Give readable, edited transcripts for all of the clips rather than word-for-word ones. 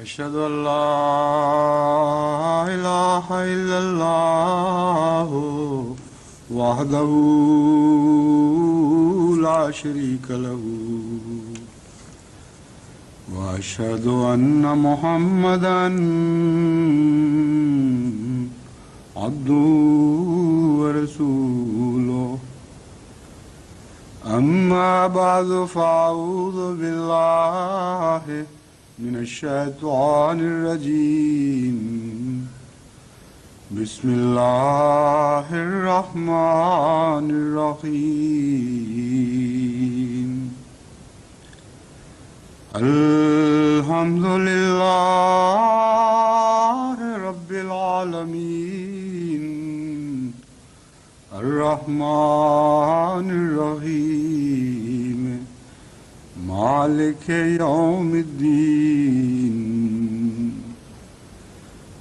أشهد أن لا إله إلا الله وحده لا شريك له وأشهد أن محمدا عبده ورسوله أما بعد فأعوذ بالله من الشيطان الرجيم بسم الله الرحمن الرحيم الحمد لله رب العالمين الرحمن الرحيم مالك يوم الدين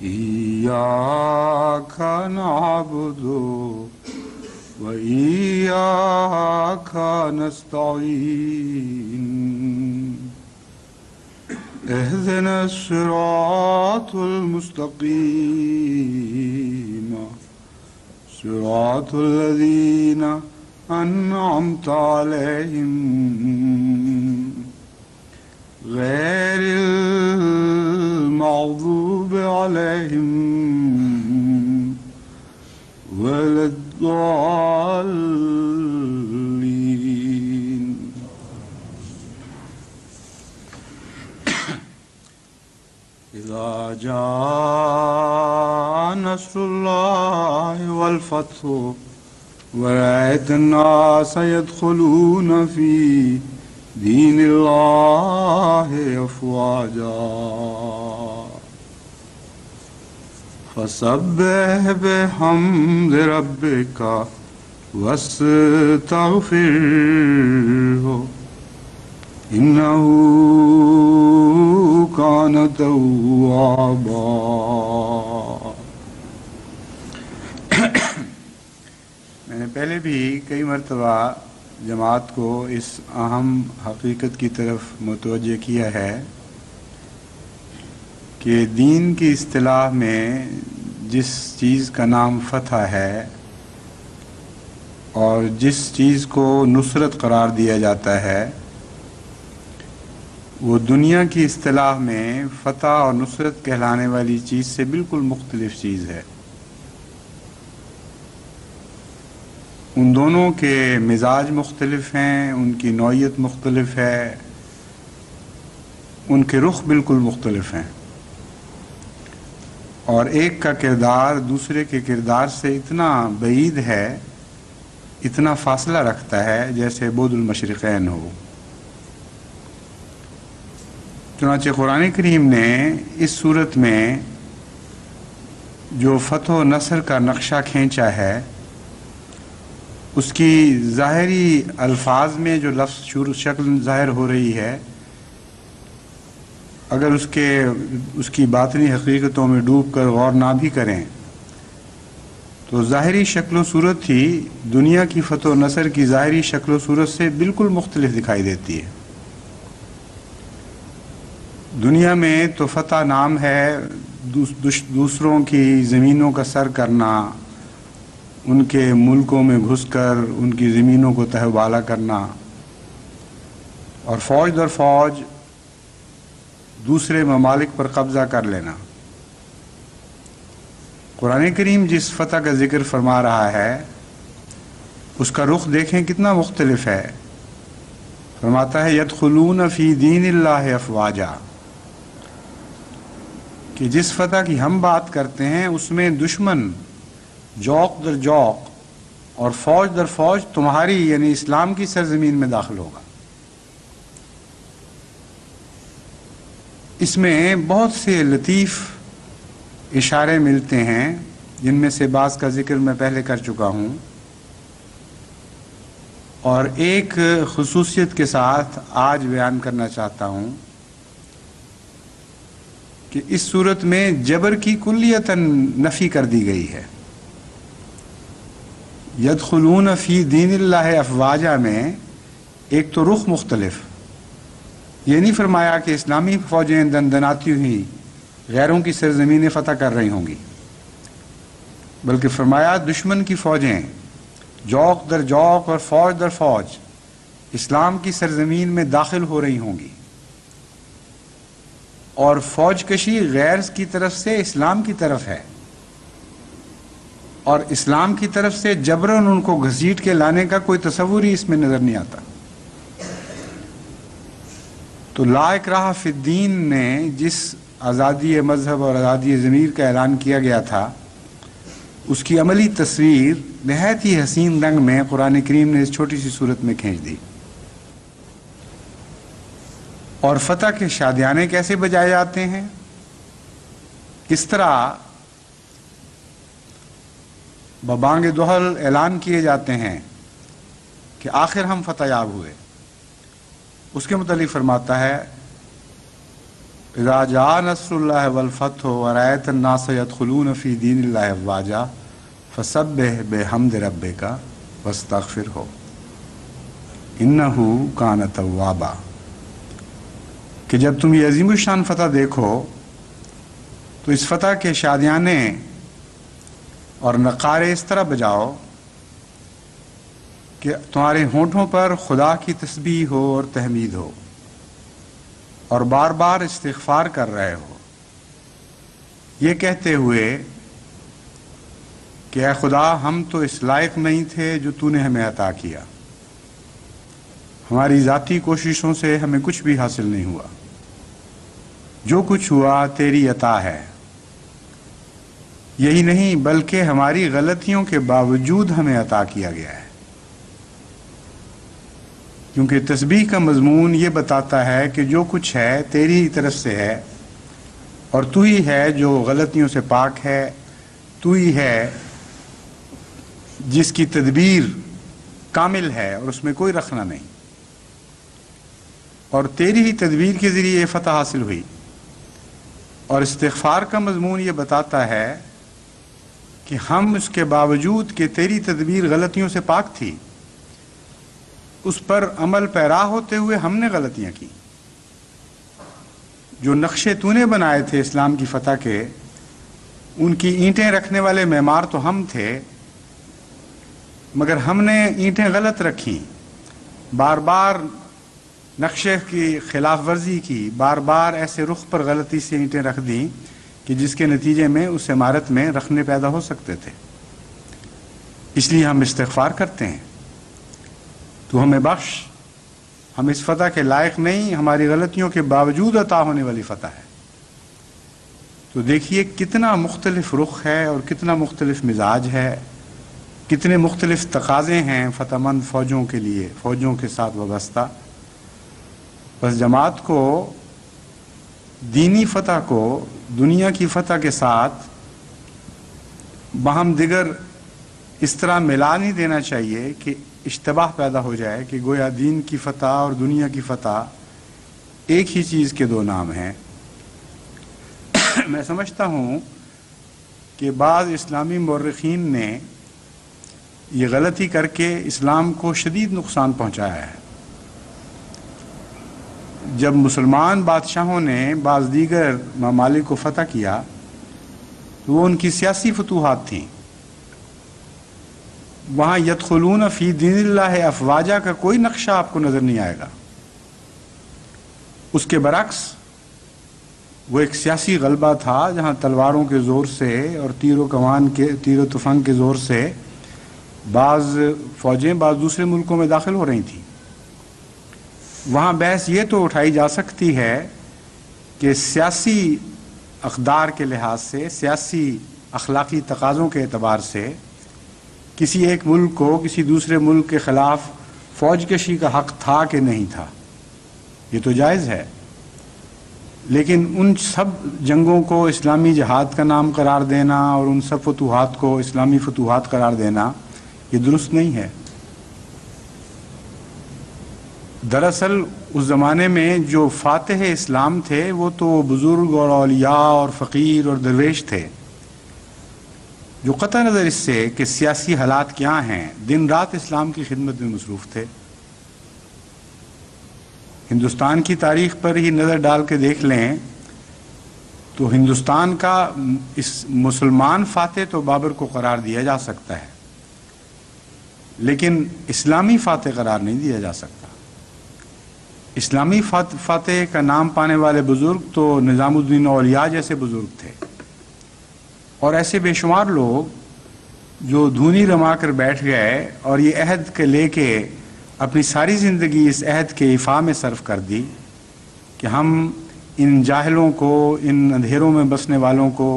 إياك نعبد وإياك نستعين اهدنا الصراط المستقيم صراط الذين أنعمت عليهم غير المغضوب عليهم ولا الضالين. إذا جاء نصر الله والفتح ورأيت الناس يدخلون في دين الله أفواجا فسبح بحمد ربك واستغفره إنه كان توابا. میں نے پہلے بھی کئی مرتبہ جماعت کو اس اہم حقیقت کی طرف متوجہ کیا ہے کہ دین کی اصطلاح میں جس چیز کا نام فتح ہے اور جس چیز کو نصرت قرار دیا جاتا ہے وہ دنیا کی اصطلاح میں فتح اور نصرت کہلانے والی چیز سے بالکل مختلف چیز ہے. ان دونوں کے مزاج مختلف ہیں، ان کی نوعیت مختلف ہے، ان کے رخ بالکل مختلف ہیں، اور ایک کا کردار دوسرے کے کردار سے اتنا بعید ہے، اتنا فاصلہ رکھتا ہے جیسے بعد المشرقین ہو. چنانچہ قرآن کریم نے اس صورت میں جو فتح و نصر کا نقشہ کھینچا ہے اس کی ظاہری الفاظ میں جو لفظ شکل ظاہر ہو رہی ہے، اگر اس کی باطنی حقیقتوں میں ڈوب کر غور نہ بھی کریں تو ظاہری شکل و صورت ہی دنیا کی فتح و نصر کی ظاہری شکل و صورت سے بالکل مختلف دکھائی دیتی ہے. دنیا میں تو فتح نام ہے دوسروں کی زمینوں کا سر کرنا، ان کے ملکوں میں گھس کر ان کی زمینوں کو تہہ بالا کرنا اور فوج در فوج دوسرے ممالک پر قبضہ کر لینا. قرآن کریم جس فتح کا ذکر فرما رہا ہے اس کا رخ دیکھیں کتنا مختلف ہے. فرماتا ہے یدخلون فی دین اللہ افواجا، کہ جس فتح کی ہم بات کرتے ہیں اس میں دشمن جوق در جوق اور فوج در فوج تمہاری یعنی اسلام کی سرزمین میں داخل ہوگا. اس میں بہت سے لطیف اشارے ملتے ہیں جن میں سے بعض کا ذکر میں پہلے کر چکا ہوں، اور ایک خصوصیت کے ساتھ آج بیان کرنا چاہتا ہوں کہ اس صورت میں جبر کی کلیتاً نفی کر دی گئی ہے. یدخلون فی دین اللہ افواجا میں ایک تو رخ مختلف، یہ نہیں فرمایا کہ اسلامی فوجیں دندناتی ہوئی غیروں کی سرزمینیں فتح کر رہی ہوں گی، بلکہ فرمایا دشمن کی فوجیں جوق در جوق اور فوج در فوج اسلام کی سرزمین میں داخل ہو رہی ہوں گی، اور فوج کشی غیر کی طرف سے اسلام کی طرف ہے، اور اسلام کی طرف سے جبراً ان کو گھسیٹ کے لانے کا کوئی تصور ہی اس میں نظر نہیں آتا۔ تو لا اکراہ فی الدین نے جس آزادی مذہب اور آزادی ضمیر کا اعلان کیا گیا تھا، اس کی عملی تصویر نہایت ہی حسین رنگ میں قرآن کریم نے اس چھوٹی سی صورت میں کھینچ دی۔ اور فتح کے شادیانے کیسے بجائے جاتے ہیں، کس طرح ببانگ دہل اعلان کیے جاتے ہیں کہ آخر ہم فتح یاب ہوئے، اس کے متعلق فرماتا ہے اذا جاء نصر اللہ والفتح ورأیت الناس يدخلون فی دین اللہ افواجا فسبح بحمد ربک واستغفرہ انہ کان توابا، کہ جب تم یہ عظیم الشان فتح دیکھو تو اس فتح کے شادیانے اور نقارے اس طرح بجاؤ کہ تمہارے ہونٹوں پر خدا کی تسبیح ہو اور تحمید ہو، اور بار بار استغفار کر رہے ہو، یہ کہتے ہوئے کہ اے خدا ہم تو اس لائق نہیں تھے جو تو نے ہمیں عطا کیا، ہماری ذاتی کوششوں سے ہمیں کچھ بھی حاصل نہیں ہوا، جو کچھ ہوا تیری عطا ہے، یہی نہیں بلکہ ہماری غلطیوں کے باوجود ہمیں عطا کیا گیا ہے، کیونکہ تسبیح کا مضمون یہ بتاتا ہے کہ جو کچھ ہے تیری طرف سے ہے، اور تو ہی ہے جو غلطیوں سے پاک ہے، تو ہی ہے جس کی تدبیر کامل ہے اور اس میں کوئی رخنہ نہیں، اور تیری ہی تدبیر کے ذریعے یہ فتح حاصل ہوئی۔ اور استغفار کا مضمون یہ بتاتا ہے کہ ہم اس کے باوجود کہ تیری تدبیر غلطیوں سے پاک تھی، اس پر عمل پیرا ہوتے ہوئے ہم نے غلطیاں کی۔ جو نقشے تو نے بنائے تھے اسلام کی فتح کے، ان کی اینٹیں رکھنے والے معمار تو ہم تھے، مگر ہم نے اینٹیں غلط رکھیں، بار بار نقشے کی خلاف ورزی کی، بار بار ایسے رخ پر غلطی سے اینٹیں رکھ دیں کہ جس کے نتیجے میں اس عمارت میں رخنے پیدا ہو سکتے تھے۔ اس لیے ہم استغفار کرتے ہیں، تو ہمیں بخش، ہم اس فتح کے لائق نہیں، ہماری غلطیوں کے باوجود عطا ہونے والی فتح ہے۔ تو دیکھیے کتنا مختلف رخ ہے اور کتنا مختلف مزاج ہے، کتنے مختلف تقاضے ہیں فتح مند فوجوں کے لیے، فوجوں کے ساتھ وابستہ۔ بس جماعت کو دینی فتح کو دنیا کی فتح کے ساتھ باہم دیگر اس طرح ملا نہیں دینا چاہیے کہ اشتباہ پیدا ہو جائے کہ گویا دین کی فتح اور دنیا کی فتح ایک ہی چیز کے دو نام ہیں۔ میں سمجھتا ہوں کہ بعض اسلامی مورخین نے یہ غلطی کر کے اسلام کو شدید نقصان پہنچایا ہے۔ جب مسلمان بادشاہوں نے بعض دیگر ممالک کو فتح کیا تو وہ ان کی سیاسی فتوحات تھیں، وہاں یدخلون فی دین اللہ افواجا کا کوئی نقشہ آپ کو نظر نہیں آئے گا۔ اس کے برعکس وہ ایک سیاسی غلبہ تھا جہاں تلواروں کے زور سے اور تیر و تفنگ کے زور سے بعض فوجیں بعض دوسرے ملکوں میں داخل ہو رہی تھیں۔ وہاں بحث یہ تو اٹھائی جا سکتی ہے کہ سیاسی اقدار کے لحاظ سے، سیاسی اخلاقی تقاضوں کے اعتبار سے کسی ایک ملک کو کسی دوسرے ملک کے خلاف فوج کشی کا حق تھا کہ نہیں تھا، یہ تو جائز ہے، لیکن ان سب جنگوں کو اسلامی جہاد کا نام قرار دینا اور ان سب فتوحات کو اسلامی فتوحات قرار دینا یہ درست نہیں ہے۔ دراصل اس زمانے میں جو فاتح اسلام تھے وہ تو بزرگ اور اولیاء اور فقیر اور درویش تھے، جو قطع نظر اس سے کہ سیاسی حالات کیا ہیں دن رات اسلام کی خدمت میں مصروف تھے۔ ہندوستان کی تاریخ پر ہی نظر ڈال کے دیکھ لیں تو ہندوستان کا اس مسلمان فاتح تو بابر کو قرار دیا جا سکتا ہے، لیکن اسلامی فاتح قرار نہیں دیا جا سکتا۔ اسلامی فاتح کا نام پانے والے بزرگ تو نظام الدین اولیاء جیسے بزرگ تھے، اور ایسے بے شمار لوگ جو دھونی رما کر بیٹھ گئے اور یہ عہد کے لے کے اپنی ساری زندگی اس عہد کے ایفا میں صرف کر دی کہ ہم ان جاہلوں کو، ان اندھیروں میں بسنے والوں کو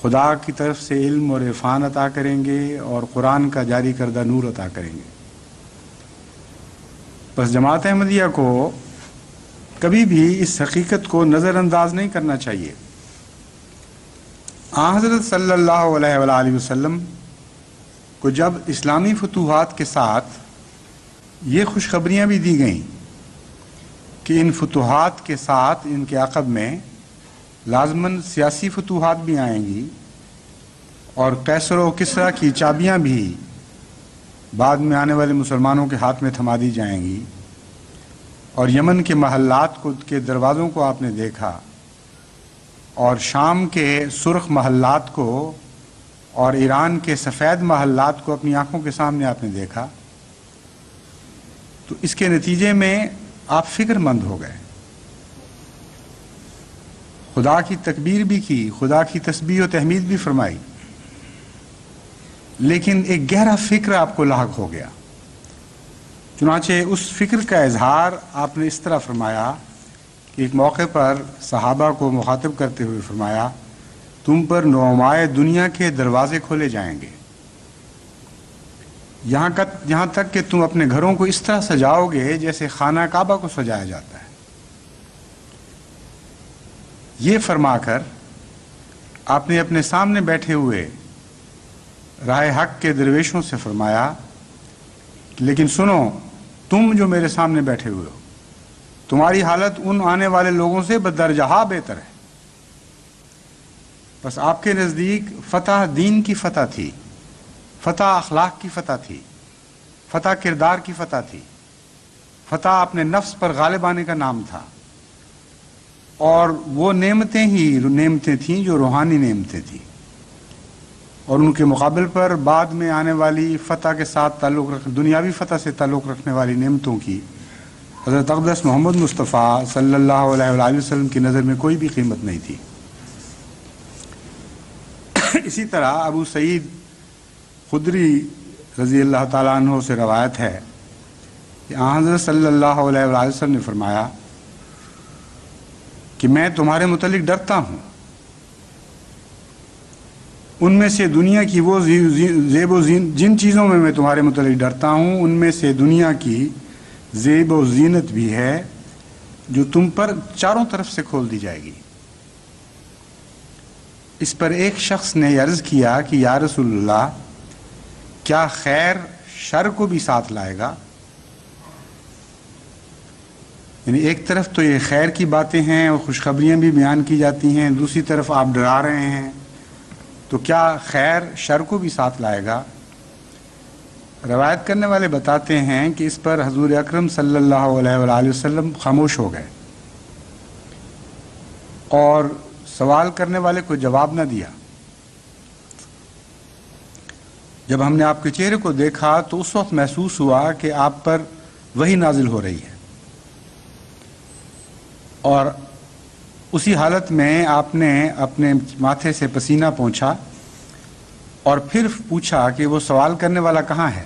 خدا کی طرف سے علم اور عرفان عطا کریں گے اور قرآن کا جاری کردہ نور عطا کریں گے۔ بس جماعت احمدیہ کو کبھی بھی اس حقیقت کو نظر انداز نہیں کرنا چاہیے۔ آن حضرت صلی اللہ علیہ وآلہ وسلم کو جب اسلامی فتوحات کے ساتھ یہ خوشخبریاں بھی دی گئیں کہ ان فتوحات کے ساتھ ان کے عقب میں لازماً سیاسی فتوحات بھی آئیں گی اور قیصر و کسریٰ کی چابیاں بھی بعد میں آنے والے مسلمانوں کے ہاتھ میں تھما دی جائیں گی، اور یمن کے محلات کے دروازوں کو آپ نے دیکھا، اور شام کے سرخ محلات کو اور ایران کے سفید محلات کو اپنی آنکھوں کے سامنے آپ نے دیکھا، تو اس کے نتیجے میں آپ فکر مند ہو گئے، خدا کی تکبیر بھی کی، خدا کی تسبیح و تحمید بھی فرمائی، لیکن ایک گہرا فکر آپ کو لاحق ہو گیا۔ چنانچہ اس فکر کا اظہار آپ نے اس طرح فرمایا کہ ایک موقع پر صحابہ کو مخاطب کرتے ہوئے فرمایا، تم پر نومائے دنیا کے دروازے کھولے جائیں گے، یہاں تک کہ تم اپنے گھروں کو اس طرح سجاؤ گے جیسے خانہ کعبہ کو سجایا جاتا ہے۔ یہ فرما کر آپ نے اپنے سامنے بیٹھے ہوئے راہ حق کے درویشوں سے فرمایا، لیکن سنو، تم جو میرے سامنے بیٹھے ہوئے ہو، تمہاری حالت ان آنے والے لوگوں سے بدرجہ بہتر ہے۔ بس آپ کے نزدیک فتح دین کی فتح تھی، فتح اخلاق کی فتح تھی، فتح کردار کی فتح تھی، فتح اپنے نفس پر غالب آنے کا نام تھا، اور وہ نعمتیں تھیں جو روحانی نعمتیں تھیں، اور ان کے مقابل پر بعد میں آنے والی فتح کے ساتھ دنیاوی فتح سے تعلق رکھنے والی نعمتوں کی حضرت اقدس محمد مصطفیٰ صلی اللہ علیہ وآلہ وسلم کی نظر میں کوئی بھی قیمت نہیں تھی۔ اسی طرح ابو سعید خدری رضی اللہ تعالیٰ عنہ سے روایت ہے کہ آن حضرت صلی اللہ علیہ وآلہ وسلم نے فرمایا کہ میں تمہارے متعلق ڈرتا ہوں، ان میں سے دنیا کی وہ زیب و جن چیزوں میں میں تمہارے متعلق ڈرتا ہوں، ان میں سے دنیا کی زیب و زینت بھی ہے جو تم پر چاروں طرف سے کھول دی جائے گی۔ اس پر ایک شخص نے عرض کیا کہ یا رسول اللہ، کیا خیر شر کو بھی ساتھ لائے گا؟ یعنی ایک طرف تو یہ خیر کی باتیں ہیں اور خوشخبریاں بھی بیان کی جاتی ہیں، دوسری طرف آپ ڈرا رہے ہیں، تو کیا خیر شر کو بھی ساتھ لائے گا؟ روایت کرنے والے بتاتے ہیں کہ اس پر حضور اکرم صلی اللہ علیہ وآلہ وسلم خاموش ہو گئے اور سوال کرنے والے کو جواب نہ دیا۔ جب ہم نے آپ کے چہرے کو دیکھا تو اس وقت محسوس ہوا کہ آپ پر وحی نازل ہو رہی ہے، اور اسی حالت میں آپ نے اپنے ماتھے سے پسینہ پونچھا اور پھر پوچھا کہ وہ سوال کرنے والا کہاں ہے۔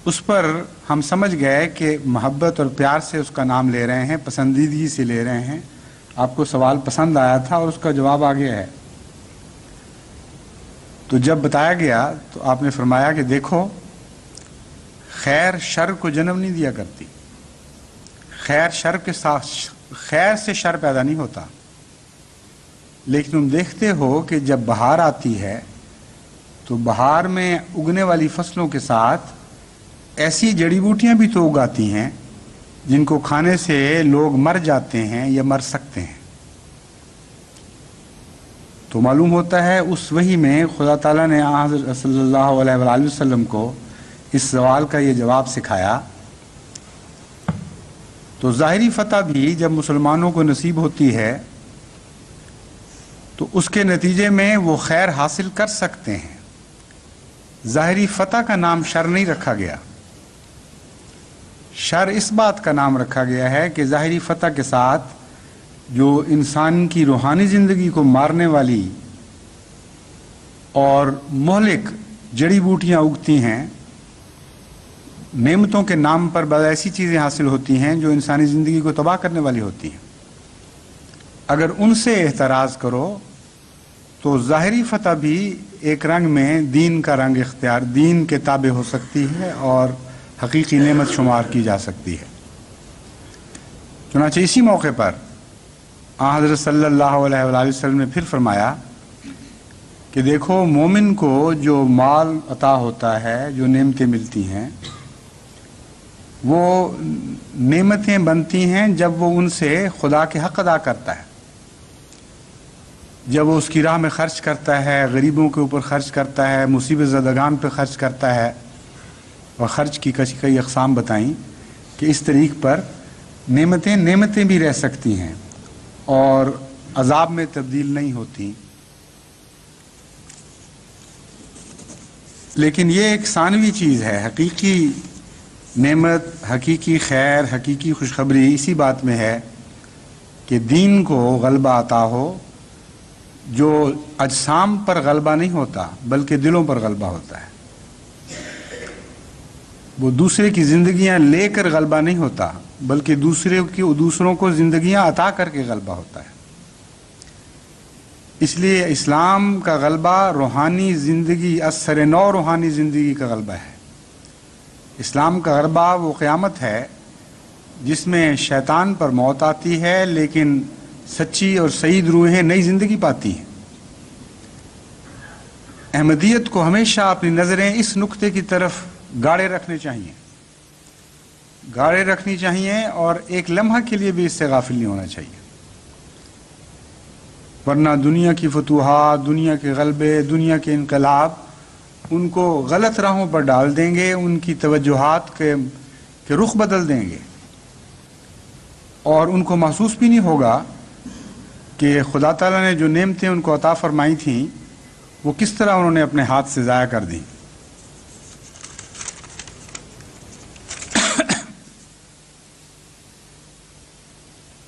اس پر ہم سمجھ گئے کہ محبت اور پیار سے اس کا نام لے رہے ہیں، پسندیدگی سے لے رہے ہیں، آپ کو سوال پسند آیا تھا اور اس کا جواب آ گیا ہے۔ تو جب بتایا گیا تو آپ نے فرمایا کہ دیکھو، خیر شر کو جنم نہیں دیا کرتی، خیر شر کے ساتھ، خیر سے شر پیدا نہیں ہوتا، لیکن تم دیکھتے ہو کہ جب بہار آتی ہے تو بہار میں اگنے والی فصلوں کے ساتھ ایسی جڑی بوٹیاں بھی تو اگاتی ہیں جن کو کھانے سے لوگ مر جاتے ہیں یا مر سکتے ہیں۔ تو معلوم ہوتا ہے اس وحی میں خدا تعالیٰ نے حضرت صلی اللہ علیہ وآلہ وسلم کو اس سوال کا یہ جواب سکھایا تو ظاہری فتح بھی جب مسلمانوں کو نصیب ہوتی ہے تو اس کے نتیجے میں وہ خیر حاصل کر سکتے ہیں. ظاہری فتح کا نام شر نہیں رکھا گیا. شر اس بات کا نام رکھا گیا ہے کہ ظاہری فتح کے ساتھ جو انسان کی روحانی زندگی کو مارنے والی اور مہلک جڑی بوٹیاں اگتی ہیں، نعمتوں کے نام پر بعض ایسی چیزیں حاصل ہوتی ہیں جو انسانی زندگی کو تباہ کرنے والی ہوتی ہیں. اگر ان سے احتراز کرو تو ظاہری فتح بھی ایک رنگ میں دین کا رنگ اختیار، دین کے تابع ہو سکتی ہے اور حقیقی نعمت شمار کی جا سکتی ہے. چنانچہ اسی موقع پر حضرت صلی اللہ علیہ وآلہ وسلم نے پھر فرمایا کہ دیکھو، مومن کو جو مال عطا ہوتا ہے، جو نعمتیں ملتی ہیں، وہ نعمتیں بنتی ہیں جب وہ ان سے خدا کے حق ادا کرتا ہے، جب وہ اس کی راہ میں خرچ کرتا ہے، غریبوں کے اوپر خرچ کرتا ہے، مصیبت زدگان پہ خرچ کرتا ہے. اور خرچ کی کئی اقسام بتائیں کہ اس طریق پر نعمتیں بھی رہ سکتی ہیں اور عذاب میں تبدیل نہیں ہوتی. لیکن یہ ایک ثانوی چیز ہے. حقیقی نعمت، حقیقی خیر، حقیقی خوشخبری اسی بات میں ہے کہ دین کو غلبہ عطا ہو، جو اجسام پر غلبہ نہیں ہوتا بلکہ دلوں پر غلبہ ہوتا ہے. وہ دوسرے کی زندگیاں لے کر غلبہ نہیں ہوتا بلکہ دوسروں کو زندگیاں عطا کر کے غلبہ ہوتا ہے. اس لیے اسلام کا غلبہ روحانی زندگی، اثر نو روحانی زندگی کا غلبہ ہے. اسلام کا غلبہ وہ قیامت ہے جس میں شیطان پر موت آتی ہے لیکن سچی اور سعید روحیں نئی زندگی پاتی ہیں. احمدیت کو ہمیشہ اپنی نظریں اس نقطے کی طرف گاڑے رکھنی چاہیے اور ایک لمحہ کے لیے بھی اس سے غافل نہیں ہونا چاہیے. ورنہ دنیا کی فتوحات، دنیا کے غلبے، دنیا کے انقلاب ان کو غلط راہوں پر ڈال دیں گے، ان کی توجہات کے رخ بدل دیں گے اور ان کو محسوس بھی نہیں ہوگا کہ خدا تعالیٰ نے جو نعمتیں ان کو عطا فرمائی تھیں وہ کس طرح انہوں نے اپنے ہاتھ سے ضائع کر دیں.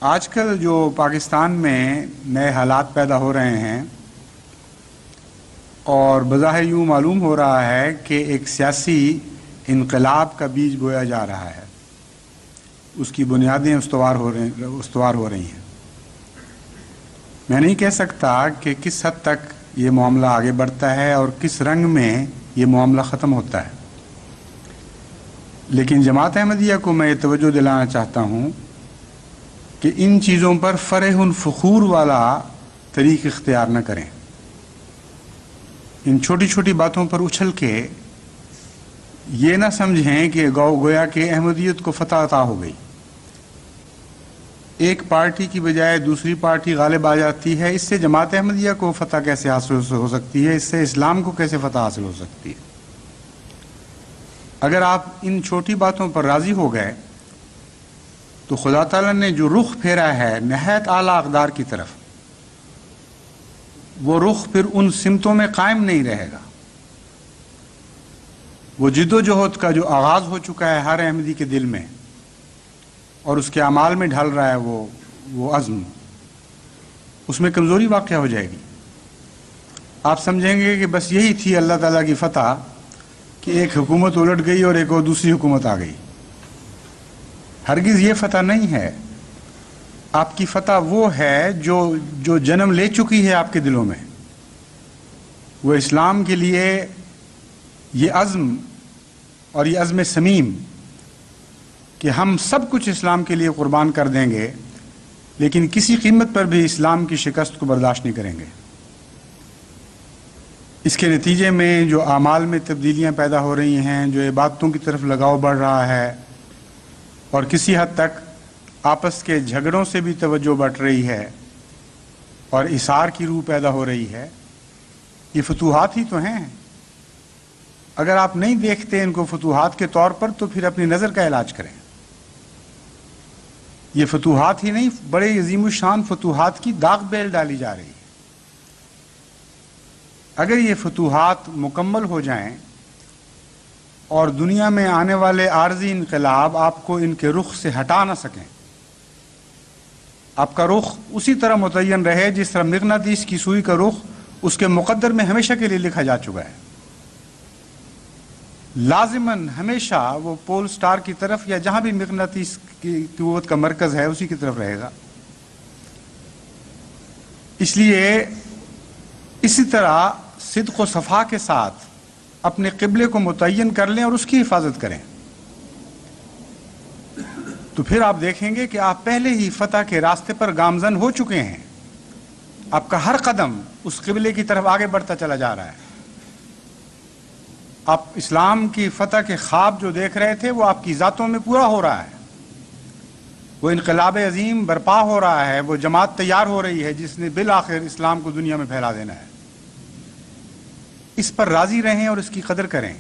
آج کل جو پاکستان میں نئے حالات پیدا ہو رہے ہیں اور بظاہر یوں معلوم ہو رہا ہے کہ ایک سیاسی انقلاب کا بیج بویا جا رہا ہے، اس کی بنیادیں استوار ہو رہی ہیں. میں نہیں کہہ سکتا کہ کس حد تک یہ معاملہ آگے بڑھتا ہے اور کس رنگ میں یہ معاملہ ختم ہوتا ہے، لیکن جماعت احمدیہ کو میں یہ توجہ دلانا چاہتا ہوں کہ ان چیزوں پر فرح فخور والا طریق اختیار نہ کریں. ان چھوٹی چھوٹی باتوں پر اچھل کے یہ نہ سمجھیں کہ گویا کہ احمدیت کو فتح عطا ہو گئی، ایک پارٹی کی بجائے دوسری پارٹی غالب آ جاتی ہے. اس سے جماعت احمدیہ کو فتح کیسے حاصل ہو سکتی ہے؟ اس سے اسلام کو کیسے فتح حاصل ہو سکتی ہے؟ اگر آپ ان چھوٹی باتوں پر راضی ہو گئے تو خدا تعالیٰ نے جو رخ پھیرا ہے نہایت اعلیٰ اقدار کی طرف، وہ رخ پھر ان سمتوں میں قائم نہیں رہے گا. وہ جد و جہد کا جو آغاز ہو چکا ہے ہر احمدی کے دل میں اور اس کے اعمال میں ڈھل رہا ہے وہ عزم، اس میں کمزوری واقع ہو جائے گی. آپ سمجھیں گے کہ بس یہی تھی اللہ تعالیٰ کی فتح کہ ایک حکومت الٹ گئی اور ایک اور دوسری حکومت آ گئی. ہرگز یہ فتح نہیں ہے. آپ کی فتح وہ ہے جو جنم لے چکی ہے آپ کے دلوں میں. وہ اسلام کے لیے یہ عزم اور یہ عزم صمیم کہ ہم سب کچھ اسلام کے لیے قربان کر دیں گے لیکن کسی قیمت پر بھی اسلام کی شکست کو برداشت نہیں کریں گے. اس کے نتیجے میں جو اعمال میں تبدیلیاں پیدا ہو رہی ہیں، جو عبادتوں کی طرف لگاؤ بڑھ رہا ہے اور کسی حد تک آپس کے جھگڑوں سے بھی توجہ بڑھ رہی ہے اور اثار کی روح پیدا ہو رہی ہے، یہ فتوحات ہی تو ہیں. اگر آپ نہیں دیکھتے ان کو فتوحات کے طور پر تو پھر اپنی نظر کا علاج کریں. یہ فتوحات ہی نہیں، بڑے عظیم الشان فتوحات کی داغ بیل ڈالی جا رہی ہے۔ اگر یہ فتوحات مکمل ہو جائیں اور دنیا میں آنے والے عارضی انقلاب آپ کو ان کے رخ سے ہٹا نہ سکیں، آپ کا رخ اسی طرح متعین رہے جس طرح مغناطیس کی سوئی کا رخ اس کے مقدر میں ہمیشہ کے لیے لکھا جا چکا ہے، لازماً ہمیشہ وہ پول سٹار کی طرف یا جہاں بھی مغناطیس کی قوت کا مرکز ہے اسی کی طرف رہے گا۔ اس لیے اسی طرح صدق و صفا کے ساتھ اپنے قبلے کو متعین کر لیں اور اس کی حفاظت کریں، تو پھر آپ دیکھیں گے کہ آپ پہلے ہی فتح کے راستے پر گامزن ہو چکے ہیں۔ آپ کا ہر قدم اس قبلے کی طرف آگے بڑھتا چلا جا رہا ہے۔ آپ اسلام کی فتح کے خواب جو دیکھ رہے تھے وہ آپ کی ذاتوں میں پورا ہو رہا ہے، وہ انقلاب عظیم برپا ہو رہا ہے، وہ جماعت تیار ہو رہی ہے جس نے بالآخر اسلام کو دنیا میں پھیلا دینا ہے۔ اس پر راضی رہیں اور اس کی قدر کریں،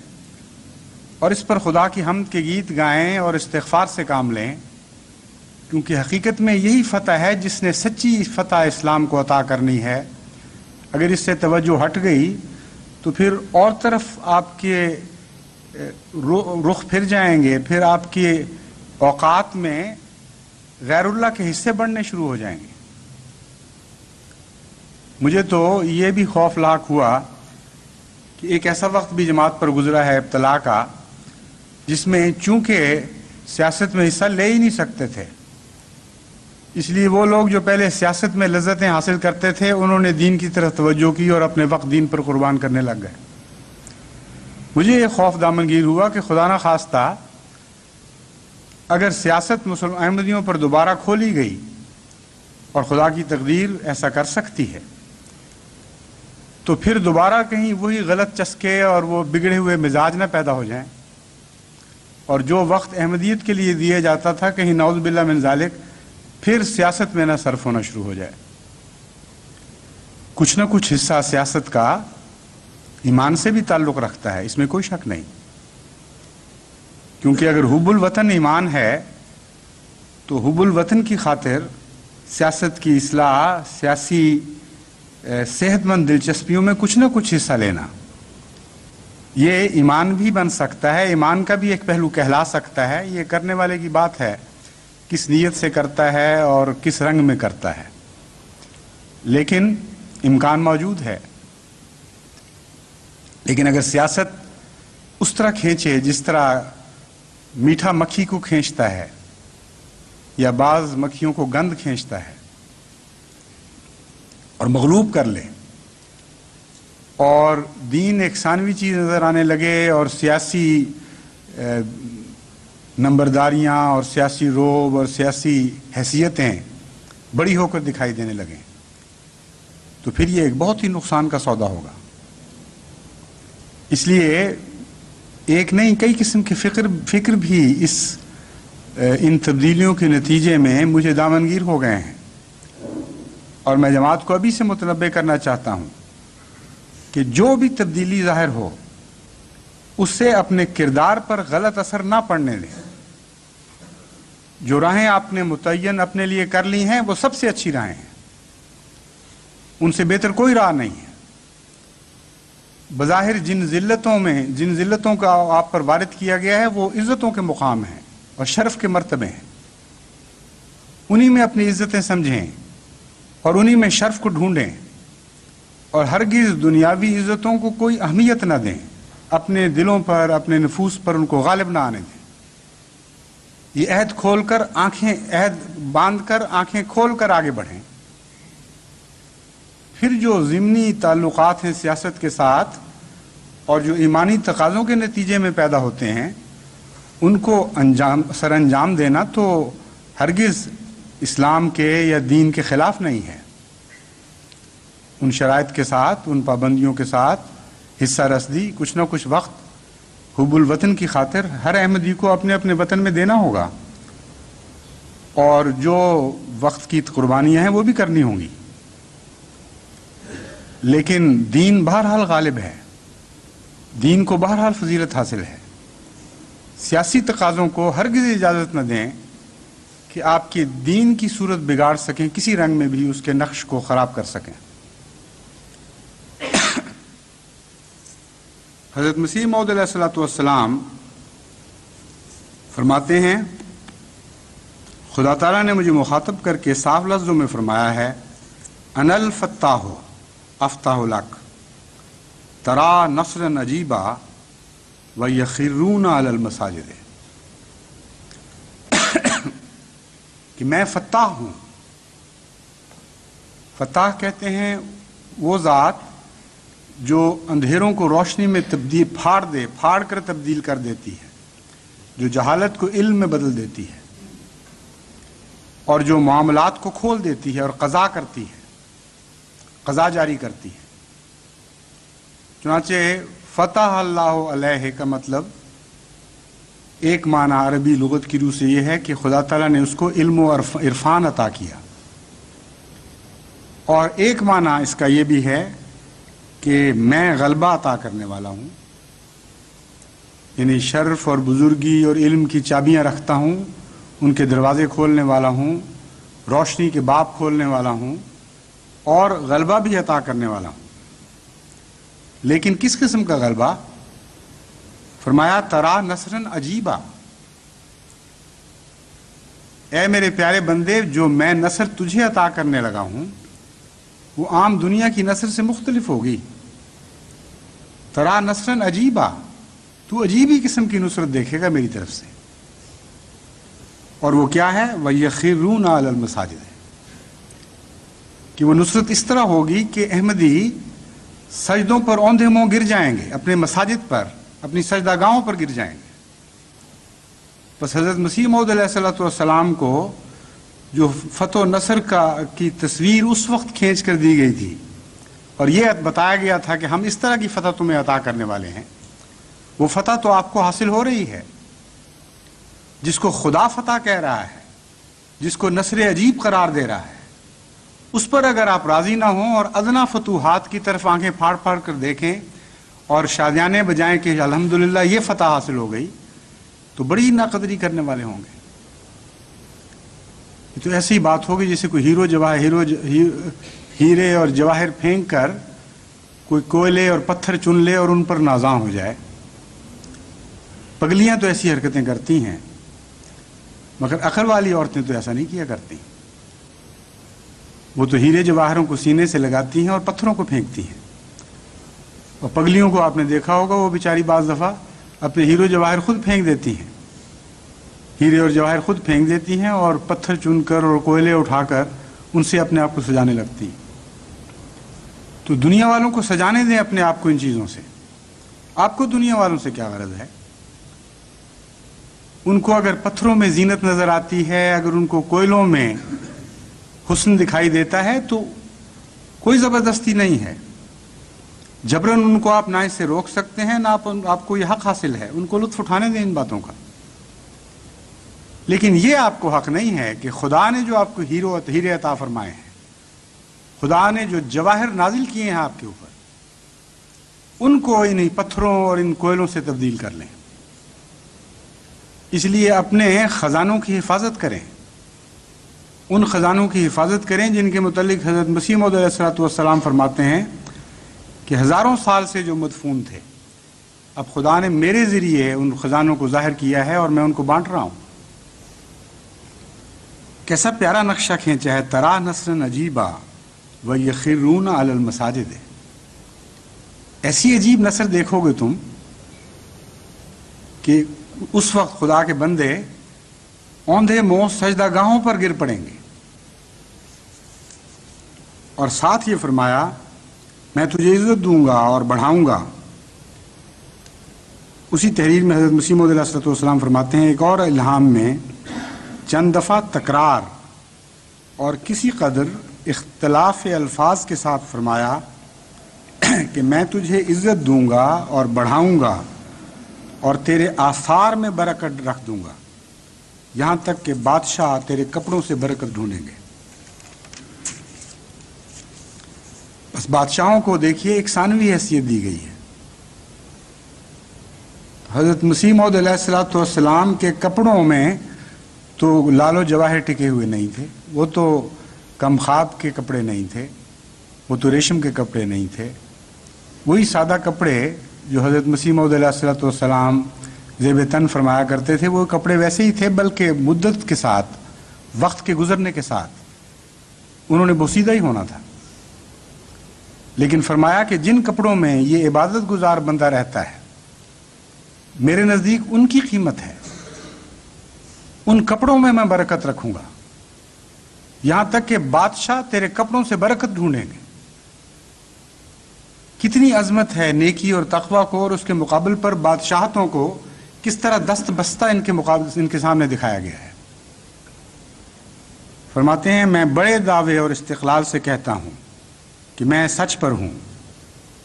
اور اس پر خدا کی حمد کے گیت گائیں اور استغفار سے کام لیں، کیونکہ حقیقت میں یہی فتح ہے جس نے سچی فتح اسلام کو عطا کرنی ہے۔ اگر اس سے توجہ ہٹ گئی تو پھر اور طرف آپ کے رخ پھر جائیں گے، پھر آپ کے اوقات میں غیر اللہ کے حصے بڑھنے شروع ہو جائیں گے۔ مجھے تو یہ بھی خوفناک ہوا کہ ایک ایسا وقت بھی جماعت پر گزرا ہے ابتلا کا، جس میں چونکہ سیاست میں حصہ لے ہی نہیں سکتے تھے، اس لیے وہ لوگ جو پہلے سیاست میں لذتیں حاصل کرتے تھے انہوں نے دین کی طرف توجہ کی اور اپنے وقت دین پر قربان کرنے لگ گئے۔ مجھے یہ خوف دامنگیر ہوا کہ خدا نہ خواستہ اگر سیاست مسلم احمدیوں پر دوبارہ کھولی گئی، اور خدا کی تقدیر ایسا کر سکتی ہے، تو پھر دوبارہ کہیں وہی غلط چسکے اور وہ بگڑے ہوئے مزاج نہ پیدا ہو جائیں، اور جو وقت احمدیت کے لیے دیا جاتا تھا کہیں نعوذ باللہ من ذالک پھر سیاست میں نہ صرف ہونا شروع ہو جائے۔ کچھ نہ کچھ حصہ سیاست کا ایمان سے بھی تعلق رکھتا ہے، اس میں کوئی شک نہیں، کیونکہ اگر حب الوطن ایمان ہے تو حب الوطن کی خاطر سیاست کی اصلاح، سیاسی صحت مند دلچسپیوں میں کچھ نہ کچھ حصہ لینا، یہ ایمان بھی بن سکتا ہے، ایمان کا بھی ایک پہلو کہلا سکتا ہے۔ یہ کرنے والے کی بات ہے کس نیت سے کرتا ہے اور کس رنگ میں کرتا ہے، لیکن امکان موجود ہے۔ لیکن اگر سیاست اس طرح کھینچے جس طرح میٹھا مکھی کو کھینچتا ہے یا بعض مکھیوں کو گند کھینچتا ہے، اور مغلوب کر لے، اور دین ایک ثانوی چیز نظر آنے لگے، اور سیاسی نمبرداریاں اور سیاسی روب اور سیاسی حیثیتیں بڑی ہو کر دکھائی دینے لگیں، تو پھر یہ ایک بہت ہی نقصان کا سودا ہوگا۔ اس لیے ایک نہیں کئی قسم کے فکر بھی ان تبدیلیوں کے نتیجے میں مجھے دامنگیر ہو گئے ہیں، اور میں جماعت کو ابھی سے متنبہ کرنا چاہتا ہوں کہ جو بھی تبدیلی ظاہر ہو اس سے اپنے کردار پر غلط اثر نہ پڑنے دیں۔ جو راہیں آپ نے متعین اپنے لیے کر لی ہیں وہ سب سے اچھی راہیں ہیں، ان سے بہتر کوئی راہ نہیں ہے۔ بظاہر جن ذلتوں کا آپ پر وارد کیا گیا ہے وہ عزتوں کے مقام ہیں اور شرف کے مرتبے ہیں، انہی میں اپنی عزتیں سمجھیں اور انہی میں شرف کو ڈھونڈیں، اور ہرگز دنیاوی عزتوں کو کوئی اہمیت نہ دیں، اپنے دلوں پر اپنے نفوس پر ان کو غالب نہ آنے دیں۔ یہ عہد باندھ کر آنکھیں کھول کر آگے بڑھیں۔ پھر جو ضمنی تعلقات ہیں سیاست کے ساتھ اور جو ایمانی تقاضوں کے نتیجے میں پیدا ہوتے ہیں ان کو سر انجام دینا تو ہرگز اسلام کے یا دین کے خلاف نہیں ہے۔ ان شرائط کے ساتھ، ان پابندیوں کے ساتھ حصہ رسدی کچھ نہ کچھ وقت حب الوطن کی خاطر ہر احمدی کو اپنے اپنے وطن میں دینا ہوگا، اور جو وقت کی قربانیاں ہیں وہ بھی کرنی ہوں گی، لیکن دین بہرحال غالب ہے، دین کو بہرحال فضیلت حاصل ہے۔ سیاسی تقاضوں کو ہرگز اجازت نہ دیں کہ کہ آپ کی دین کی صورت بگاڑ سکیں، کسی رنگ میں بھی اس کے نقش کو خراب کر سکیں۔ حضرت مسیح موعود علیہ الصلوۃ والسلام فرماتے ہیں، خدا تعالیٰ نے مجھے مخاطب کر کے صاف لفظوں میں فرمایا ہے، انا الفتاح افتح لک ترا نصرا عجیبا ویخرون علی المساجد، کہ میں فتاح ہوں۔ فتاح کہتے ہیں وہ ذات جو اندھیروں کو روشنی میں پھاڑ کر تبدیل کر دیتی ہے، جو جہالت کو علم میں بدل دیتی ہے، اور جو معاملات کو کھول دیتی ہے اور قضا کرتی ہے، قضا جاری کرتی ہے۔ چنانچہ فتح اللہ علیہ کا مطلب ایک معنی عربی لغت کی روح سے یہ ہے کہ خدا تعالیٰ نے اس کو علم و عرفان عطا کیا، اور ایک معنی اس کا یہ بھی ہے کہ میں غلبہ عطا کرنے والا ہوں، یعنی شرف اور بزرگی اور علم کی چابیاں رکھتا ہوں، ان کے دروازے کھولنے والا ہوں، روشنی کے باب کھولنے والا ہوں، اور غلبہ بھی عطا کرنے والا ہوں۔ لیکن کس قسم کا غلبہ؟ فرمایا ترا نصرن عجیبا، اے میرے پیارے بندے، جو میں نصر تجھے عطا کرنے لگا ہوں وہ عام دنیا کی نصر سے مختلف ہوگی۔ ترا نصرن عجیبا، تو عجیب ہی قسم کی نصرت دیکھے گا میری طرف سے، اور وہ کیا ہے؟ وَيَخِرُّونَ عَلَى الْمَسَاجِدِ، کہ وہ نصرت اس طرح ہوگی کہ احمدی سجدوں پر اوندھے منہ گر جائیں گے، اپنے مساجد پر، اپنی سجدہ گاہوں پر گر جائیں گے۔ بس حضرت مسیح موعود علیہ الصلوۃ والسلام کو جو فتح و نصر کی تصویر اس وقت کھینچ کر دی گئی تھی، اور یہ بتایا گیا تھا کہ ہم اس طرح کی فتح تمہیں عطا کرنے والے ہیں، وہ فتح تو آپ کو حاصل ہو رہی ہے، جس کو خدا فتح کہہ رہا ہے، جس کو نصر عجیب قرار دے رہا ہے، اس پر اگر آپ راضی نہ ہوں اور ادنا فتوحات کی طرف آنکھیں پھاڑ پھاڑ کر دیکھیں اور شادیانے بجائیں کہ الحمدللہ یہ فتح حاصل ہو گئی، تو بڑی ناقدری کرنے والے ہوں گے۔ یہ تو ایسی بات ہوگی جیسے کوئی ہیرے اور جواہر پھینک کر کوئی کوئلے اور پتھر چن لے اور ان پر نازاں ہو جائے۔ پگلیاں تو ایسی حرکتیں کرتی ہیں، مگر عقل والی عورتیں تو ایسا نہیں کیا کرتی، وہ تو ہیرے جواہروں کو سینے سے لگاتی ہیں اور پتھروں کو پھینکتی ہیں۔ اور پگلیوں کو آپ نے دیکھا ہوگا، وہ بیچاری بعض دفعہ اپنے ہیرو جواہر خود پھینک دیتی ہیں، ہیرے اور جواہر خود پھینک دیتی ہیں اور پتھر چن کر اور کوئلے اٹھا کر ان سے اپنے آپ کو سجانے لگتی ہیں۔ تو دنیا والوں کو سجانے دیں اپنے آپ کو ان چیزوں سے، آپ کو دنیا والوں سے کیا غرض ہے؟ ان کو اگر پتھروں میں زینت نظر آتی ہے، اگر ان کو کوئلوں میں حسن دکھائی دیتا ہے، تو کوئی زبردستی نہیں ہے، جبراً ان کو آپ نہ اس سے روک سکتے ہیں، نہ آپ کو یہ حق حاصل ہے ان کو لطف اٹھانے دیں ان باتوں کا۔ لیکن یہ آپ کو حق نہیں ہے کہ خدا نے جو آپ کو ہیرے عطا فرمائے ہیں، خدا نے جو جواہر نازل کیے ہیں آپ کے اوپر، ان کو ان پتھروں اور ان کوئلوں سے تبدیل کر لیں۔ اس لیے اپنے خزانوں کی حفاظت کریں، ان خزانوں کی حفاظت کریں جن کے متعلق حضرت مسیح موعود علیہ الصلوۃ والسلام فرماتے ہیں کہ ہزاروں سال سے جو مدفون تھے، اب خدا نے میرے ذریعے ان خزانوں کو ظاہر کیا ہے اور میں ان کو بانٹ رہا ہوں۔ کیسا پیارا نقشہ کھینچا ہے، ترا نصرا عجیبا ویخرون علی المساجد، ایسی عجیب نصر دیکھو گے تم کہ اس وقت خدا کے بندے اوندھے منہ سجدہ گاہوں پر گر پڑیں گے۔ اور ساتھ یہ فرمایا، میں تجھے عزت دوں گا اور بڑھاؤں گا۔ اسی تحریر میں حضرت مسیح موعود علیہ الصلوۃ والسلام فرماتے ہیں، ایک اور الہام میں چند دفعہ تکرار اور کسی قدر اختلاف الفاظ کے ساتھ فرمایا کہ میں تجھے عزت دوں گا اور بڑھاؤں گا اور تیرے آثار میں برکت رکھ دوں گا، یہاں تک کہ بادشاہ تیرے کپڑوں سے برکت ڈھونڈیں گے۔ بس بادشاہوں کو دیکھیے ایک ثانوی حیثیت دی گئی ہے۔ حضرت مسیح موعود علیہ الصلوۃ والسلام کے کپڑوں میں تو لال و جواہر ٹکے ہوئے نہیں تھے، وہ تو کم خواب کے کپڑے نہیں تھے، وہ تو ریشم کے کپڑے نہیں تھے، وہی سادہ کپڑے جو حضرت مسیح موعود علیہ الصلوۃ والسلام زیب تن فرمایا کرتے تھے، وہ کپڑے ویسے ہی تھے، بلکہ مدت کے ساتھ، وقت کے گزرنے کے ساتھ انہوں نے بوسیدہ ہی ہونا تھا۔ لیکن فرمایا کہ جن کپڑوں میں یہ عبادت گزار بندہ رہتا ہے، میرے نزدیک ان کی قیمت ہے، ان کپڑوں میں برکت رکھوں گا، یہاں تک کہ بادشاہ تیرے کپڑوں سے برکت ڈھونڈیں گے۔ کتنی عظمت ہے نیکی اور تقوی کو، اور اس کے مقابل پر بادشاہتوں کو کس طرح دست بستہ ان کے سامنے دکھایا گیا ہے۔ فرماتے ہیں میں بڑے دعوے اور استقلال سے کہتا ہوں کہ میں سچ پر ہوں،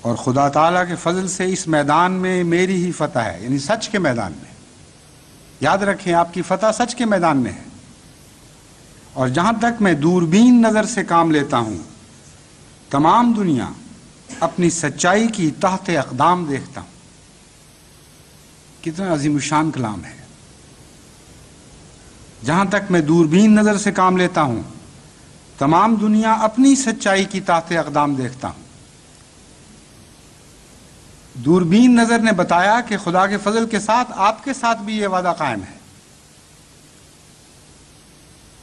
اور خدا تعالیٰ کے فضل سے اس میدان میں میری ہی فتح ہے، یعنی سچ کے میدان میں۔ یاد رکھیں آپ کی فتح سچ کے میدان میں ہے۔ اور جہاں تک میں دوربین نظر سے کام لیتا ہوں، تمام دنیا اپنی سچائی کی تحت اقدام دیکھتا ہوں۔ کتنا عظیم الشان کلام ہے۔ جہاں تک میں دوربین نظر سے کام لیتا ہوں، تمام دنیا اپنی سچائی کی تحت اقدام دیکھتا ہوں۔ دوربین نظر نے بتایا کہ خدا کے فضل کے ساتھ آپ کے ساتھ بھی یہ وعدہ قائم ہے۔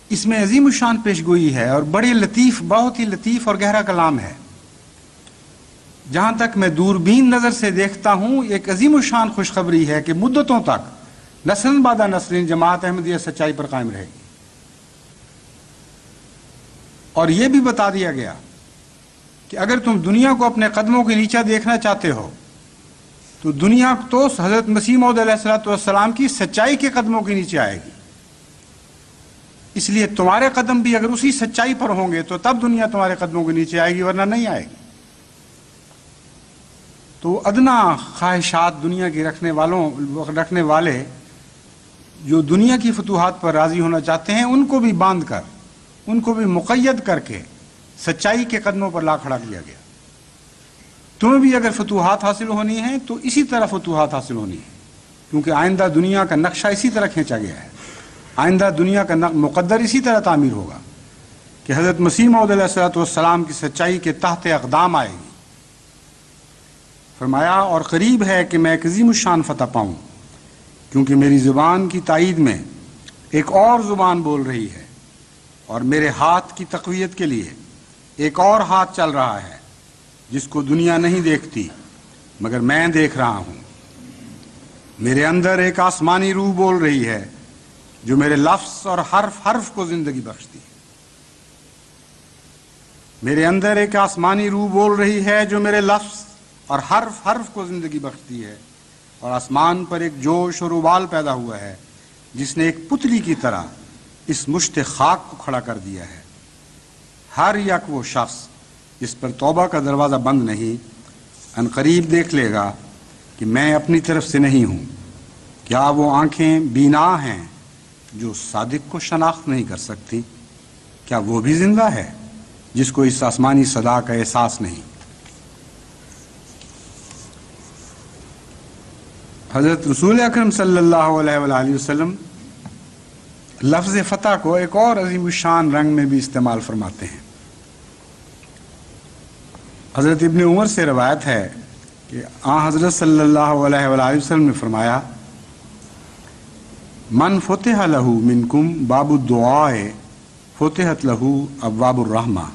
اس میں عظیم الشان پیشگوئی ہے اور بڑے لطیف، بہت ہی لطیف اور گہرا کلام ہے۔ جہاں تک میں دوربین نظر سے دیکھتا ہوں، ایک عظیم الشان خوشخبری ہے کہ مدتوں تک نسل بعد نسل جماعت احمدیہ سچائی پر قائم رہے گی۔ اور یہ بھی بتا دیا گیا کہ اگر تم دنیا کو اپنے قدموں کے نیچے دیکھنا چاہتے ہو تو دنیا تو حضرت مسیح موعود علیہ الصلوۃ والسلام کی سچائی کے قدموں کے نیچے آئے گی۔ اس لیے تمہارے قدم بھی اگر اسی سچائی پر ہوں گے تو تب دنیا تمہارے قدموں کے نیچے آئے گی، ورنہ نہیں آئے گی۔ تو ادنا خواہشات دنیا کی رکھنے والے جو دنیا کی فتوحات پر راضی ہونا چاہتے ہیں، ان کو بھی باندھ کر، ان کو بھی مقید کر کے سچائی کے قدموں پر لا کھڑا کیا گیا۔ تمہیں بھی اگر فتوحات حاصل ہونی ہیں تو اسی طرح فتوحات حاصل ہونی ہے، کیونکہ آئندہ دنیا کا نقشہ اسی طرح کھینچا گیا ہے۔ آئندہ دنیا کا مقدر اسی طرح تعمیر ہوگا کہ حضرت مسیح موعود علیہ الصلوۃ والسلام کی سچائی کے تحت اقدام آئے گی۔ فرمایا اور قریب ہے کہ میں ایک عظیم الشان فتح پاؤں، کیونکہ میری زبان کی تائید میں ایک اور زبان بول رہی ہے، اور میرے ہاتھ کی تقویت کے لیے ایک اور ہاتھ چل رہا ہے، جس کو دنیا نہیں دیکھتی مگر میں دیکھ رہا ہوں۔ میرے اندر ایک آسمانی روح بول رہی ہے جو میرے لفظ اور حرف حرف کو زندگی بخشتی ہے۔ میرے اندر ایک آسمانی روح بول رہی ہے جو میرے لفظ اور حرف حرف کو زندگی بخشتی ہے، اور آسمان پر ایک جوش اور ابال پیدا ہوا ہے جس نے ایک پتلی کی طرح اس مشت خاک کو کھڑا کر دیا ہے۔ ہر یک وہ شخص جس پر توبہ کا دروازہ بند نہیں، ان قریب دیکھ لے گا کہ میں اپنی طرف سے نہیں ہوں۔ کیا وہ آنکھیں بینا ہیں جو صادق کو شناخت نہیں کر سکتی؟ کیا وہ بھی زندہ ہے جس کو اس آسمانی صدا کا احساس نہیں؟ حضرت رسول اکرم صلی اللہ علیہ وآلہ وسلم لفظ فتح کو ایک اور عظیم الشان رنگ میں بھی استعمال فرماتے ہیں۔ حضرت ابن عمر سے روایت ہے کہ حضرت صلی اللہ علیہ وآلہ وسلم نے فرمایا، من فتح لہ منکم باب الدعاء فتحت لہ ابواب الرحمہ،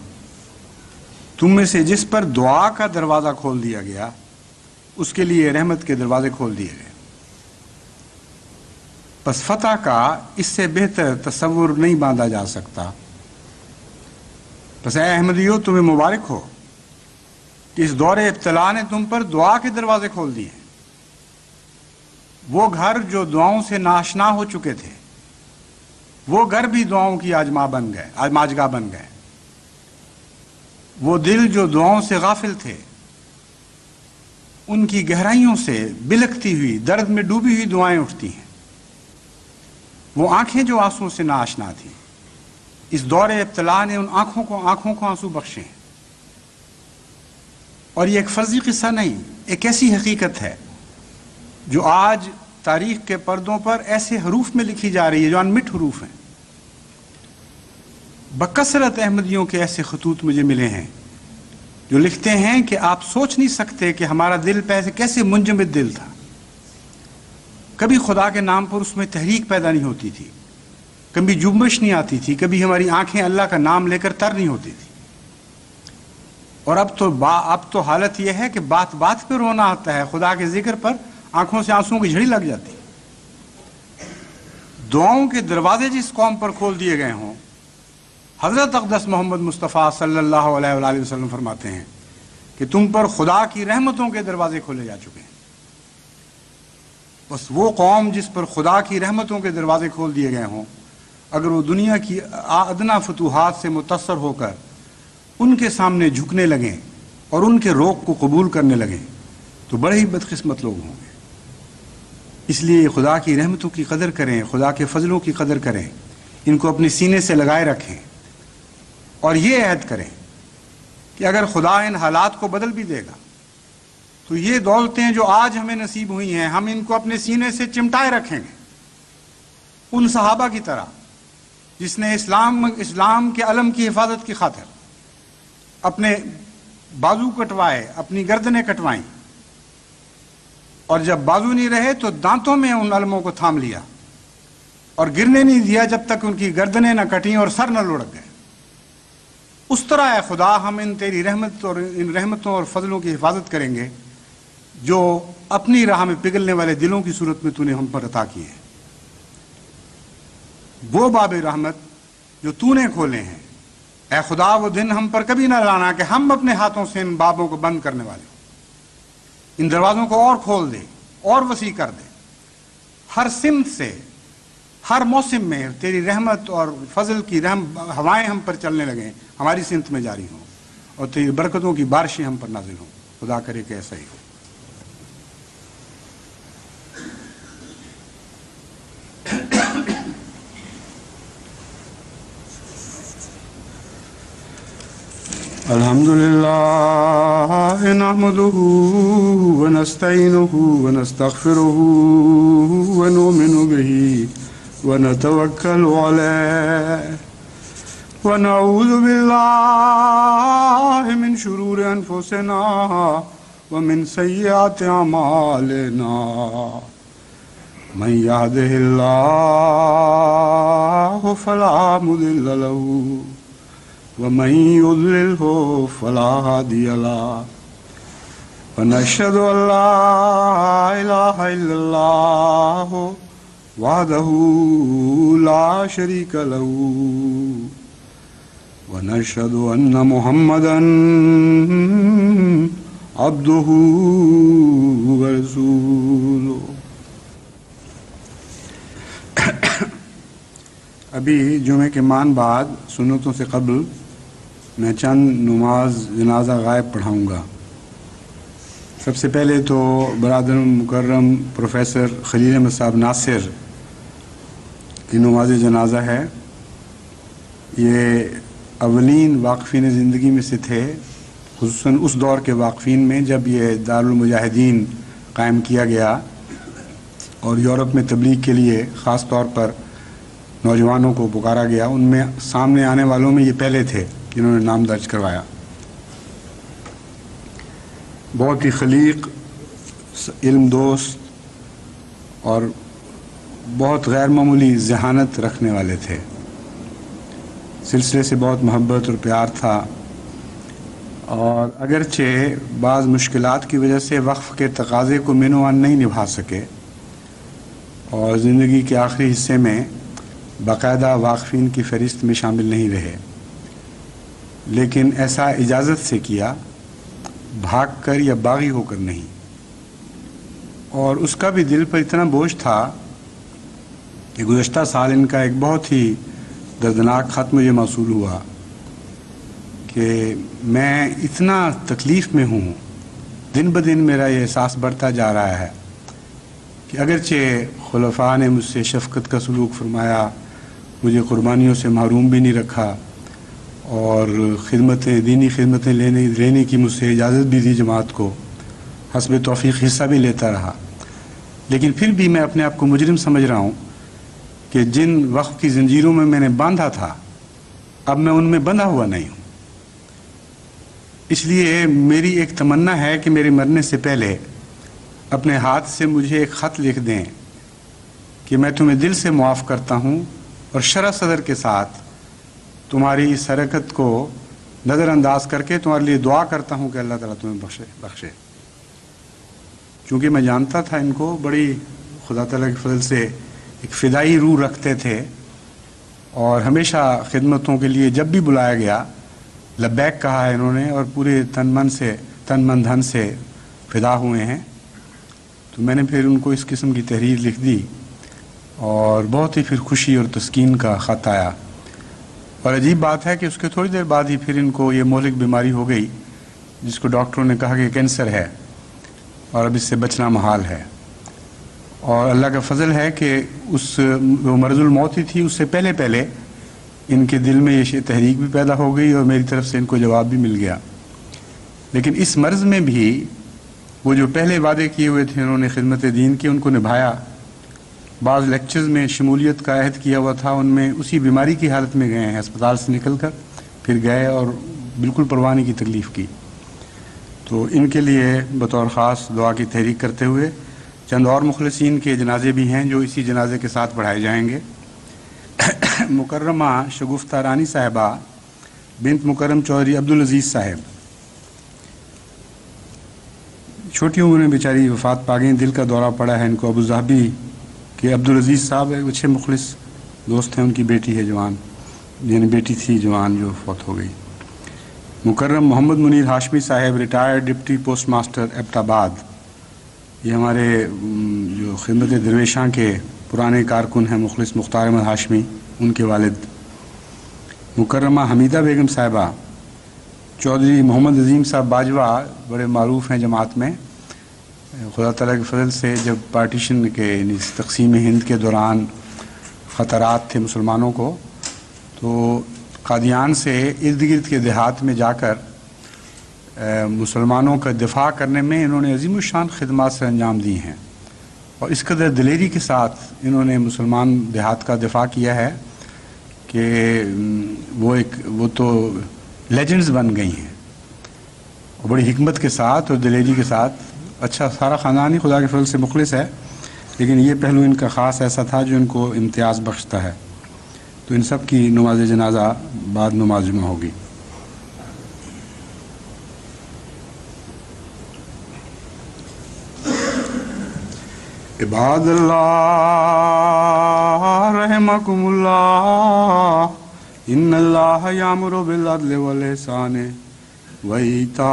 تم میں سے جس پر دعا کا دروازہ کھول دیا گیا اس کے لیے رحمت کے دروازے کھول دیے گئے۔ پس فتح کا اس سے بہتر تصور نہیں باندھا جا سکتا۔ پس اے احمدیو، تمہیں مبارک ہو کہ اس دور ابتلا نے تم پر دعا کے دروازے کھول دیے۔ وہ گھر جو دعاؤں سے ناشنا ہو چکے تھے، وہ گھر بھی دعاؤں کی آجماجگاہ بن گئے۔ وہ دل جو دعاؤں سے غافل تھے، ان کی گہرائیوں سے بلکتی ہوئی، درد میں ڈوبی ہوئی دعائیں اٹھتی ہیں۔ وہ آنکھیں جو آنسوؤں سے ناآشنا تھیں، اس دور ابتلا نے ان آنکھوں کو آنسو بخشے ہیں۔ اور یہ ایک فرضی قصہ نہیں، ایک ایسی حقیقت ہے جو آج تاریخ کے پردوں پر ایسے حروف میں لکھی جا رہی ہے جو انمٹ حروف ہیں۔ بکثرت احمدیوں کے ایسے خطوط مجھے ملے ہیں جو لکھتے ہیں کہ آپ سوچ نہیں سکتے کہ ہمارا دل پہلے کیسے منجمد دل تھا، کبھی خدا کے نام پر اس میں تحریک پیدا نہیں ہوتی تھی، کبھی جنبش نہیں آتی تھی، کبھی ہماری آنکھیں اللہ کا نام لے کر تر نہیں ہوتی تھی، اور اب تو حالت یہ ہے کہ بات بات پہ رونا آتا ہے، خدا کے ذکر پر آنکھوں سے آنسوؤں کی جھڑی لگ جاتی ہے۔ دعاؤں کے دروازے جس قوم پر کھول دیے گئے ہوں، حضرت اقدس محمد مصطفیٰ صلی اللہ علیہ وآلہ وسلم فرماتے ہیں کہ تم پر خدا کی رحمتوں کے دروازے کھولے جا چکے ہیں۔ بس وہ قوم جس پر خدا کی رحمتوں کے دروازے کھول دیے گئے ہوں، اگر وہ دنیا کی ادنا فتوحات سے متاثر ہو کر ان کے سامنے جھکنے لگیں اور ان کے روق کو قبول کرنے لگیں تو بڑے ہی بدقسمت لوگ ہوں گے۔ اس لیے خدا کی رحمتوں کی قدر کریں، خدا کے فضلوں کی قدر کریں، ان کو اپنے سینے سے لگائے رکھیں، اور یہ عہد کریں کہ اگر خدا ان حالات کو بدل بھی دے گا تو یہ دولتیں جو آج ہمیں نصیب ہوئی ہیں ہم ان کو اپنے سینے سے چمٹائے رکھیں گے، ان صحابہ کی طرح جس نے اسلام کے علم کی حفاظت کی خاطر اپنے بازو کٹوائے، اپنی گردنیں کٹوائیں، اور جب بازو نہیں رہے تو دانتوں میں ان علموں کو تھام لیا اور گرنے نہیں دیا جب تک ان کی گردنیں نہ کٹیں اور سر نہ لڑک گئے۔ اس طرح اے خدا ہم ان تیری رحمت اور ان رحمتوں اور فضلوں کی حفاظت کریں گے جو اپنی راہ میں پگھلنے والے دلوں کی صورت میں تو نے ہم پر عطا کیے ہیں۔ وہ باب رحمت جو تو نے کھولے ہیں اے خدا، وہ دن ہم پر کبھی نہ لانا کہ ہم اپنے ہاتھوں سے ان بابوں کو بند کرنے والے ہوں۔ ان دروازوں کو اور کھول دے اور وسیع کر دے، ہر سمت سے ہر موسم میں تیری رحمت اور فضل کی ہوائیں ہم پر چلنے لگیں، ہماری سمت میں جاری ہوں، اور تیری برکتوں کی بارشیں ہم پر نازل ہوں۔ خدا کرے کہ ایسا ہی ہو۔ الحمد لله نحمده ونستعينه ونستغفره ونؤمن به ونتوكل عليه ونعوذ بالله من شرور أنفسنا ومن سيئات أعمالنا من يهده الله فلا مضل له ومن يضلله فلا هادي له ونشهد أن لا إله إلا الله وحده لا شريك له ونشهد أن محمدا عبده ورسوله۔ ابھی جمعے کے مان بعد سنتوں سے قبل میں چند نماز جنازہ غائب پڑھاؤں گا۔ سب سے پہلے تو برادر مکرم پروفیسر خلیل احمد صاحب ناصر کی نماز جنازہ ہے۔ یہ اولین واقفین زندگی میں سے تھے، خصوصاً اس دور کے واقفین میں جب یہ دارالمجاہدین قائم کیا گیا اور یورپ میں تبلیغ کے لیے خاص طور پر نوجوانوں کو پکارا گیا۔ ان میں سامنے آنے والوں میں یہ پہلے تھے جنہوں نے نام درج کروایا۔ بہت ہی خلیق، علم دوست اور بہت غیر معمولی ذہانت رکھنے والے تھے۔ سلسلے سے بہت محبت اور پیار تھا، اور اگرچہ بعض مشکلات کی وجہ سے وقف کے تقاضے کو مینوان نہیں نبھا سکے اور زندگی کے آخری حصے میں باقاعدہ واقفین کی فہرست میں شامل نہیں رہے، لیکن ایسا اجازت سے کیا، بھاگ کر یا باغی ہو کر نہیں۔ اور اس کا بھی دل پر اتنا بوجھ تھا کہ گزشتہ سال ان کا ایک بہت ہی دردناک خط مجھے موصول ہوا کہ میں اتنا تکلیف میں ہوں، دن بدن میرا یہ احساس بڑھتا جا رہا ہے کہ اگرچہ خلفاء نے مجھ سے شفقت کا سلوک فرمایا، مجھے قربانیوں سے محروم بھی نہیں رکھا، اور دینی خدمتیں لینے کی مجھ سے اجازت بھی دی جماعت کو، حسب توفیق حصہ بھی لیتا رہا، لیکن پھر بھی میں اپنے آپ کو مجرم سمجھ رہا ہوں کہ جن وقت کی زنجیروں میں نے باندھا تھا اب میں ان میں بندھا ہوا نہیں ہوں. اس لیے میری ایک تمنا ہے کہ میرے مرنے سے پہلے اپنے ہاتھ سے مجھے ایک خط لکھ دیں کہ میں تمہیں دل سے معاف کرتا ہوں اور شرح صدر کے ساتھ تمہاری اس حرکت کو نظر انداز کر کے تمہارے لیے دعا کرتا ہوں کہ اللہ تعالیٰ تمہیں بخشے. چونکہ میں جانتا تھا ان کو بڑی خدا تعالیٰ کے فضل سے ایک فدائی روح رکھتے تھے اور ہمیشہ خدمتوں کے لیے جب بھی بلایا گیا لبیک کہا ہے انہوں نے اور پورے تن من دھن سے فدا ہوئے ہیں. تو میں نے پھر ان کو اس قسم کی تحریر لکھ دی اور بہت ہی پھر خوشی اور تسکین کا خط آیا. اور عجیب بات ہے کہ اس کے تھوڑی دیر بعد ہی پھر ان کو یہ مہلک بیماری ہو گئی جس کو ڈاکٹروں نے کہا کہ کینسر ہے اور اب اس سے بچنا محال ہے. اور اللہ کا فضل ہے کہ اس وہ مرض الموت ہی تھی اس سے پہلے ان کے دل میں یہ تحریک بھی پیدا ہو گئی اور میری طرف سے ان کو جواب بھی مل گیا. لیکن اس مرض میں بھی وہ جو پہلے وعدے کیے ہوئے تھے انہوں نے خدمت دین کی ان کو نبھایا. بعض لیکچرز میں شمولیت کا عہد کیا ہوا تھا ان میں اسی بیماری کی حالت میں گئے ہیں ہسپتال سے نکل کر پھر گئے اور بالکل پرواہ نہیں کی تکلیف کی. تو ان کے لیے بطور خاص دعا کی تحریک کرتے ہوئے چند اور مخلصین کے جنازے بھی ہیں جو اسی جنازے کے ساتھ پڑھائے جائیں گے. مکرمہ شگفتہ رانی صاحبہ بنت مکرم چودھری عبدالعزیز صاحب چھوٹی عمر میں بیچاری وفات پا گئیں. دل کا دورہ پڑا ہے ان کو. ابوظہبی کہ عبدالعزیز صاحب ایک اچھے مخلص دوست ہیں. ان کی بیٹی ہے جوان یعنی بیٹی تھی جوان جو فوت ہو گئی. مکرم محمد منیر ہاشمی صاحب retired deputy post master Abbottabad. یہ ہمارے جو خدمت درویشاں کے پرانے کارکن ہیں مخلص مختار احمد ہاشمی ان کے والد. مکرمہ حمیدہ بیگم صاحبہ چودھری محمد عظیم صاحب باجوہ بڑے معروف ہیں جماعت میں. خدا تعالیٰ کے فضل سے جب پارٹیشن کے یعنی تقسیم ہند کے دوران خطرات تھے مسلمانوں کو تو قادیان سے ارد گرد کے دیہات میں جا کر مسلمانوں کا دفاع کرنے میں انہوں نے عظیم الشان خدمات سے انجام دی ہیں اور اس قدر دلیری کے ساتھ انہوں نے مسلمان دیہات کا دفاع کیا ہے کہ وہ تو لیجنڈز بن گئی ہیں اور بڑی حکمت کے ساتھ اور دلیری کے ساتھ. اچھا سارا خاندان ہی خدا کے فضل سے مخلص ہے لیکن یہ پہلو ان کا خاص ایسا تھا جو ان کو امتیاز بخشتا ہے. تو ان سب کی نماز جنازہ بعد نماز جمعہ ہوگی. عباد اللہ رحمکم اللہ ان اللہ یامر بالعدل والاحسان وایتاء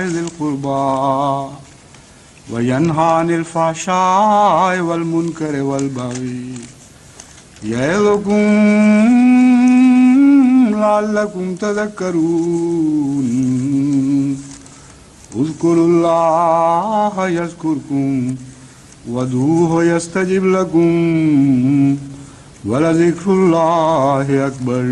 ذی القربى وینہی عن الفحشاء والمنکر والبغی یعظکم لعلکم تذکرون اذکروا اللہ یذکرکم وادعوہ یستجب لکم ولذکر اللہ اکبر.